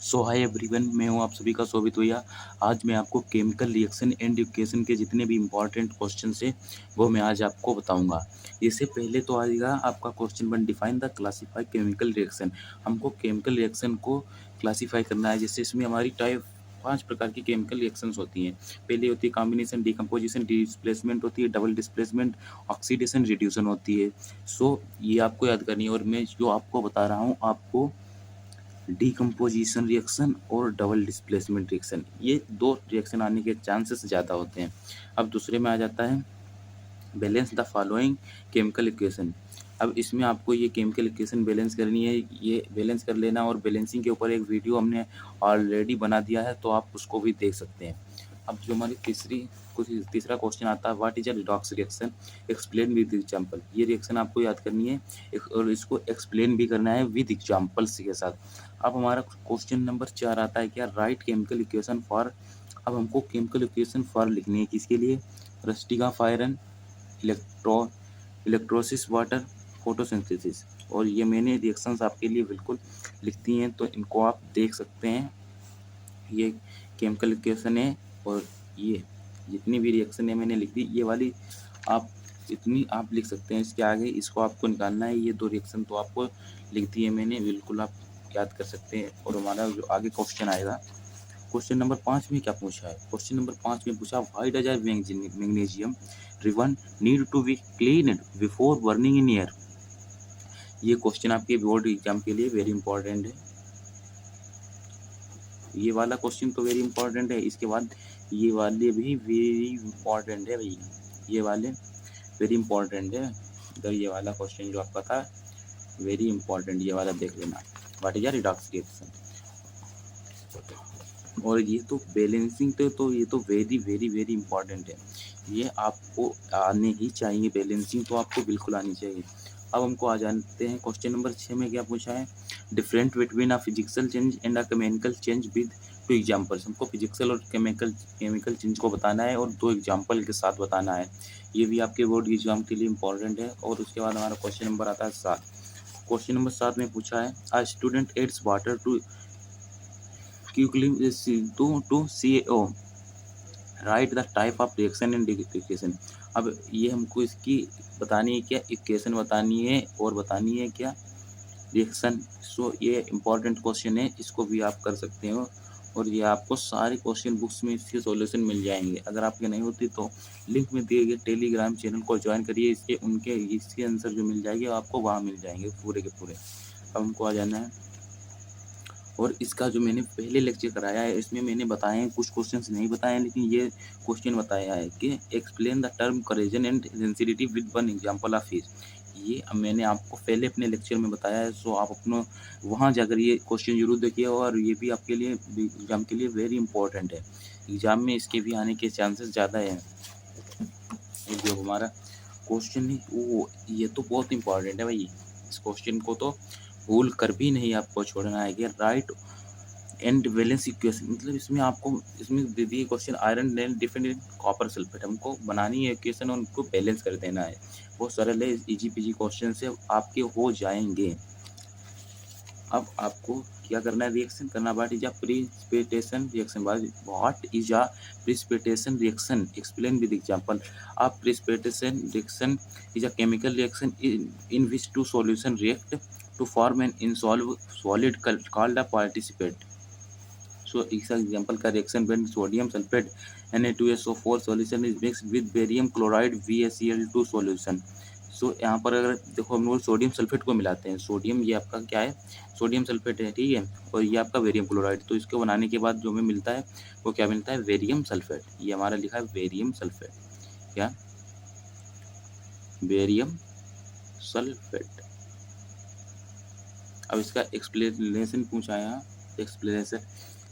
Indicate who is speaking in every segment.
Speaker 1: सो hi everyone, मैं हूं आप सभी का शोभित भैया। आज मैं आपको केमिकल रिएक्शन एंड इक्वेशन के जितने भी इम्पोर्टेंट क्वेश्चन है वो मैं आज आपको बताऊंगा। इससे पहले तो आएगा आपका question 1, define the classify chemical reaction. हमको केमिकल रिएक्शन को क्लासीफाई करना है। जैसे इसमें हमारी टाइप 5 प्रकार की केमिकल रिएक्शंस होती हैं। पहले होती है कॉम्बिनेशन, डिकम्पोजिशन, डिस्प्लेसमेंट होती है, डबल डिस्प्लेसमेंट, ऑक्सीडेशन, रिड्यूशन होती है। सो ये आपको याद करनी है। और मैं जो आपको बता रहा हूँ आपको डिकम्पोजिशन रिएक्शन और डबल डिस्प्लेसमेंट रिएक्शन, ये दो रिएक्शन आने के चांसेस ज़्यादा होते हैं। अब दूसरे में आ जाता है balance the following chemical equation. अब इसमें आपको ये केमिकल इक्वेशन बैलेंस करनी है, ये बैलेंस कर लेना। और बैलेंसिंग के ऊपर एक वीडियो हमने ऑलरेडी बना दिया है, तो आप उसको भी देख सकते हैं। अब जो हमारी तीसरा क्वेश्चन आता है, what is a redox reaction, explain with example. ये रिएक्शन आपको याद करनी है और इसको एक्सप्लेन भी करना है विद एग्जांपल्स के साथ। अब हमारा क्वेश्चन नंबर 4 आता है, क्या राइट केमिकल इक्वेशन फॉर। अब हमको केमिकल इक्वेशन फॉर लिखनी है किसके लिए, rusting of iron, electrolysis water, photosynthesis. और ये मैंने रिएक्शंस आपके लिए बिल्कुल लिखती हैं, तो इनको आप देख सकते हैं। ये केमिकल इक्वेशन है और ये जितनी भी रिएक्शन है मैंने लिख दी। ये वाली आप इतनी आप लिख सकते हैं, इसके आगे इसको आपको निकालना है। ये दो रिएक्शन तो आपको लिख दी है मैंने, बिल्कुल आप याद कर सकते हैं। और हमारा जो आगे क्वेश्चन आएगा, क्वेश्चन नंबर 5 में क्या पूछा है। क्वेश्चन नंबर 5 में पूछा, why does magnesium ribbon need to be cleaned before burning in air. ये क्वेश्चन आपके बोर्ड एग्जाम के लिए वेरी इंपॉर्टेंट है। ये वाला क्वेश्चन तो वेरी इंपॉर्टेंट है। इसके बाद ये वाले भी वेरी इंपॉर्टेंट है भैया, ये वाले वेरी इंपॉर्टेंट है। इधर ये वाला क्वेश्चन जो आपका था वेरी इंपॉर्टेंट, ये वाला देख लेना, व्हाट इज रिडॉक्स रिएक्शन। और ये तो बैलेंसिंग तो ये तो वेरी वेरी वेरी इंपॉर्टेंट है, ये आपको आने ही चाहिए। बैलेंसिंग तो आपको बिल्कुल आनी चाहिए। अब हमको आ जानते हैं क्वेश्चन नंबर 6 में क्या पूछा है, different between a physical change and a chemical change with 2 examples. हमको फिजिकल और केमिकल चेंज को बताना है और 2 एग्जांपल के साथ बताना है। ये भी आपके बोर्ड एग्जाम के लिए इंपॉर्टेंट है। और उसके बाद हमारा क्वेश्चन नंबर आता है 7। क्वेश्चन नंबर 7 में पूछा है, a student adds water to quickly to CaO, write the type of reaction and equation. अब ये हमको इसकी बतानी है क्या, इक्वेशन बतानी है और बतानी है क्या रिएक्शन। सो ये इंपॉर्टेंट क्वेश्चन है, इसको भी आप कर सकते हो। और ये आपको सारे क्वेश्चन बुक्स में इसके सॉल्यूशन मिल जाएंगे। अगर आपके नहीं होती तो लिंक में दिए गए टेलीग्राम चैनल को ज्वाइन करिए, इसके आंसर जो मिल जाएंगे आपको वहाँ मिल जाएंगे पूरे के पूरे। अब हमको आ जाना है, और इसका जो मैंने पहले लेक्चर कराया है इसमें मैंने बताए हैं, कुछ क्वेश्चंस नहीं बताए हैं, लेकिन ये क्वेश्चन बताया है कि explain the term corrosion and density with one example of each. ये मैंने आपको पहले अपने लेक्चर में बताया है। सो आप अपना वहाँ जाकर ये क्वेश्चन जरूर देखिए, और ये भी आपके लिए एग्जाम के लिए वेरी इंपॉर्टेंट है। एग्जाम में इसके भी आने के चांसेस ज़्यादा है। जो हमारा क्वेश्चन है वो ये तो बहुत इंपॉर्टेंट है भाई, इस क्वेश्चन को तो भूल कर भी नहीं आपको छोड़ना है कि राइट एंड बैलेंस इक्वेशन। मतलब इसमें आपको इसमें दे दिए question, iron and different copper sulphate, हमको बनानी है इक्वेशन और उनको बैलेंस कर देना है। बहुत सरल है, इजी पीजी क्वेश्चन से आपके हो जाएंगे। अब आपको क्या करना है, रिएक्शन करना। What is a precipitation reaction, what is a precipitation reaction, explain with example. A precipitation reaction is a chemical reaction in which two solution react to form an insoluble solid called a participate. So इसका example का reaction when sodium sulphate Na2SO4 solution is mixed with barium chloride VaCl2 solution. सो यहाँ पर अगर देखो हम लोग sodium sulphate को मिलाते हैं, सोडियम ये आपका क्या है, सोडियम सल्फेट है, ठीक है, और ये आपका वेरियम क्लोराइड। तो इसको बनाने के बाद जो हमें मिलता है वो क्या मिलता है, वेरियम सल्फेट। ये हमारा लिखा है वेरियम सल्फेट, क्या, वेरियम सल्फेट। अब इसका एक्सप्लेनेशन पूछा है यहाँ, एक्सप्लेनेशन।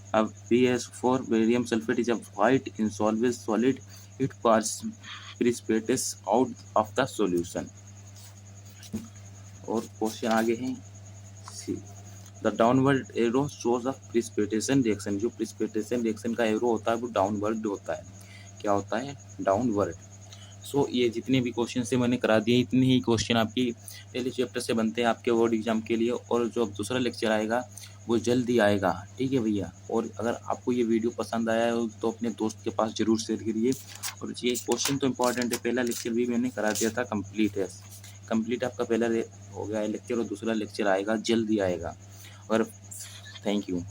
Speaker 1: अब PS4 barium sulfate is a white insoluble solid. It precipitates out of the solution. और क्वेश्चन आगे हैं, the downward arrow shows a precipitation reaction. जो प्रिसिपिटेशन रिएक्शन का एरो होता है वो डाउनवर्ड होता है। क्या होता है, डाउनवर्ड। सो ये जितने भी क्वेश्चन से मैंने करा दिए, इतने ही क्वेश्चन आपकी पहले चैप्टर से बनते हैं आपके बोर्ड एग्जाम के लिए। और जो अब दूसरा लेक्चर आएगा वो जल्दी आएगा। ठीक है भैया। और अगर आपको ये वीडियो पसंद आया हो तो अपने दोस्त के पास ज़रूर शेयर करिए। और ये क्वेश्चन तो इम्पोर्टेंट है, पहला लेक्चर भी मैंने करा दिया था, कंप्लीट है। कंप्लीट आपका पहला हो गया है लेक्चर, और दूसरा लेक्चर आएगा, जल्दी आएगा। और थैंक यू।